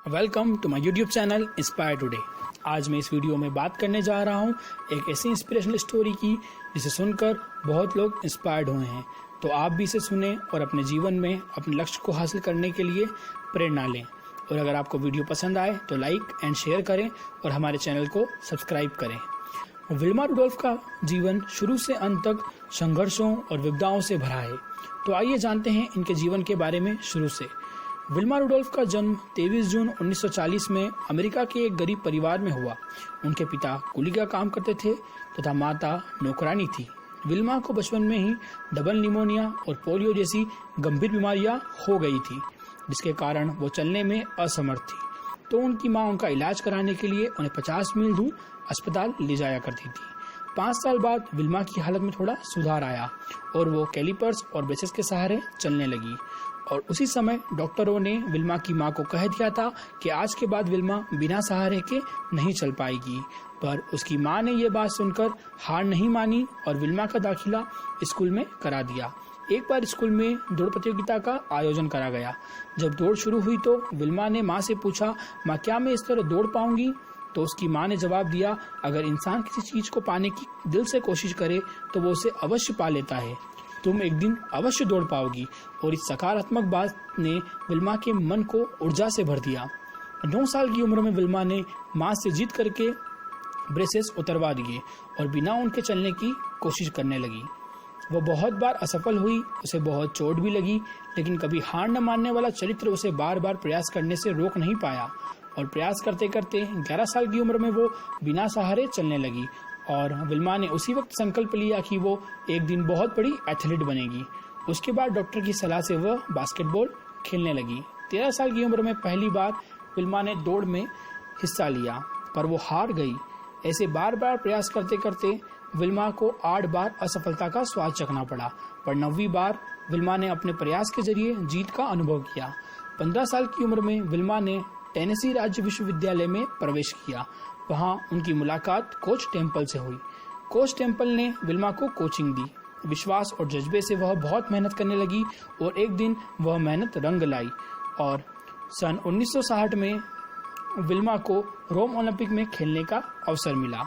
Welcome to my YouTube channel Inspire Today. आज मैं इस वीडियो में बात करने जा रहा हूँ एक ऐसी इंस्पिरेशनल स्टोरी की जिसे सुनकर बहुत लोग इंस्पायर्ड हुए हैं। तो आप भी इसे सुने और अपने जीवन में अपने लक्ष्य को हासिल करने के लिए प्रेरणा लें। और अगर आपको वीडियो पसंद आए तो लाइक एंड शेयर करें और हमारे चैनल को सब्सक्राइब करें। विल्मा रुडोल्फ का जीवन शुरू से अंत तक संघर्षों और विपदाओं से भरा है। तो आइए जानते हैं इनके जीवन के बारे में शुरू से। विल्मा रुडोल्फ का जन्म 23 जून 1940 में अमेरिका के एक गरीब परिवार में हुआ। उनके पिता कुली का काम करते थे तथा माता नौकरानी थी। विल्मा को बचपन में ही डबल निमोनिया और पोलियो जैसी गंभीर बीमारियां हो गई थी, जिसके कारण वो चलने में असमर्थ थी। तो उनकी मां उनका इलाज कराने के लिए उन्हें 50 मील दूर अस्पताल ले जाया करती थी। 5 साल बाद विल्मा की हालत में थोड़ा सुधार आया और वो कैलिपर्स और ब्रेसेस के सहारे चलने लगी। और उसी समय डॉक्टरों ने विल्मा की मां को कह दिया था कि आज के बाद विल्मा बिना सहारे के नहीं चल पाएगी। पर उसकी मां ने ये बात सुनकर हार नहीं मानी और विल्मा का दाखिला स्कूल में करा दिया। एक बार स्कूल में दौड़ प्रतियोगिता का आयोजन करा गया। जब दौड़ शुरू हुई तो विल्मा ने मां से पूछा, मां क्या मैं इस तरह दौड़ पाऊंगी? तो उसकी मां ने जवाब दिया, अगर इंसान किसी चीज को पाने की दिल से कोशिश करे तो वो उसे अवश्य पा लेता है। तुम एक दिन अवश्य दौड़ पाओगी। और इस सकारात्मक बात ने विल्मा के मन को ऊर्जा से भर दिया। 9 साल की उम्र में विल्मा ने मां से जीत करके ब्रेसेस उतरवा दिए और बिना उनके चलने की कोशिश करने लगी। वो बहुत बार असफल हुई, उसे बहुत चोट भी लगी, लेकिन कभी हार न मानने वाला चरित्र उसे बार बार प्रयास करने से रोक नहीं पाया। और प्रयास करते करते 11 साल की उम्र में वो बिना सहारे चलने लगी। और विल्मा ने उसी वक्त संकल्प लिया कि वो एक दिन बहुत बड़ी एथलीट बनेगी। उसके बाद डॉक्टर की सलाह से वह बास्केटबॉल खेलने लगी। 13 साल की उम्र में पहली बार विल्मा ने दौड़ में हिस्सा लिया, पर वो हार गई। ऐसे बार बार प्रयास करते करते विल्मा को 8 बार असफलता का स्वाद चखना पड़ा, पर 9वीं बार विल्मा ने अपने प्रयास के जरिए जीत का अनुभव किया। 15 साल की उम्र में विल्मा ने टेनेसी राज्य विश्वविद्यालय में प्रवेश किया। वहां उनकी मुलाकात कोच टेम्पल से हुई। कोच टेम्पल ने विल्मा को कोचिंग दी। विश्वास और जज्बे से वह बहुत मेहनत करने लगी और एक दिन वह मेहनत रंग लाई और सन 1960 में विल्मा को रोम ओलंपिक में खेलने का अवसर मिला।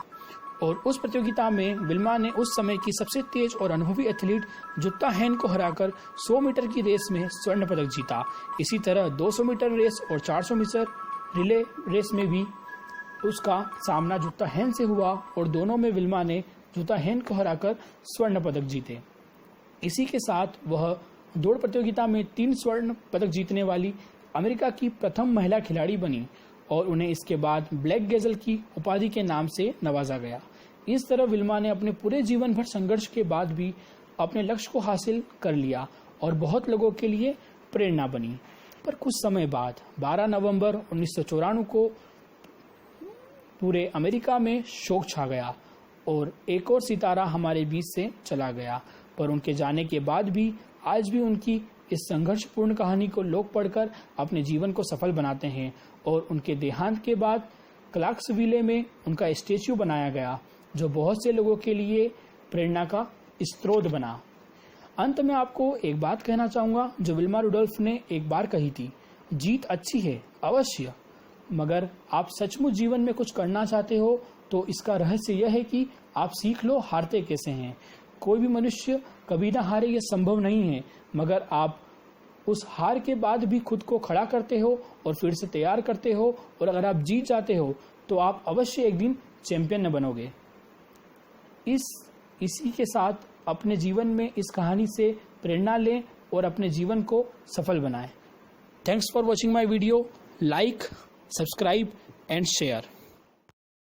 और उस प्रतियोगिता में विल्मा ने उस समय की सबसे तेज और अनुभवी एथलीट जुत्ता हेन को हराकर 100 मीटर की रेस में स्वर्ण पदक जीता। इसी तरह 200 मीटर रेस और 400 मीटर रिले रेस में भी उसका सामना जुत्ता हेन से हुआ और दोनों में विल्मा ने जुत्ता हेन को हराकर स्वर्ण पदक जीते। इसी के साथ वह दौड़ प्रतियोगिता में 3 स्वर्ण पदक जीतने वाली अमेरिका की प्रथम महिला खिलाड़ी बनी और उन्हें इसके बाद ब्लैक गेजल की उपाधि के नाम से नवाजा गया। इस तरह विल्मा ने अपने पूरे जीवन भर संघर्ष के बाद भी अपने लक्ष्य को हासिल कर लिया और बहुत लोगों के लिए प्रेरणा बनी। पर कुछ समय बाद 12 नवंबर 1994 को पूरे अमेरिका में शोक छा गया और एक और सितारा हमारे बीच से चला गया। पर उनके जाने के बाद भी आज भी उनकी इस संघर्षपूर्ण कहानी को लोग पढ़कर अपने जीवन को सफल बनाते हैं। और उनके देहांत के बाद क्लार्क्सविले में उनका स्टैच्यू बनाया गया, जो बहुत से लोगों के लिए प्रेरणा का स्रोत बना। अंत में आपको एक बात कहना चाहूंगा जो विल्मा रुडोल्फ ने एक बार कही थी, जीत अच्छी है अवश्य, मगर आप सचमुच जीवन में कुछ करना चाहते हो तो इसका रहस्य यह है कि आप सीख लो हारते कैसे हैं। कोई भी मनुष्य कभी ना हारे, यह संभव नहीं है, मगर आप उस हार के बाद भी खुद को खड़ा करते हो और फिर से तैयार करते हो। और अगर आप जीत जाते हो तो आप अवश्य एक दिन चैंपियन न बनोगे। इसी के साथ अपने जीवन में इस कहानी से प्रेरणा लें और अपने जीवन को सफल बनाएं। Thanks for watching my video. Like, subscribe and share.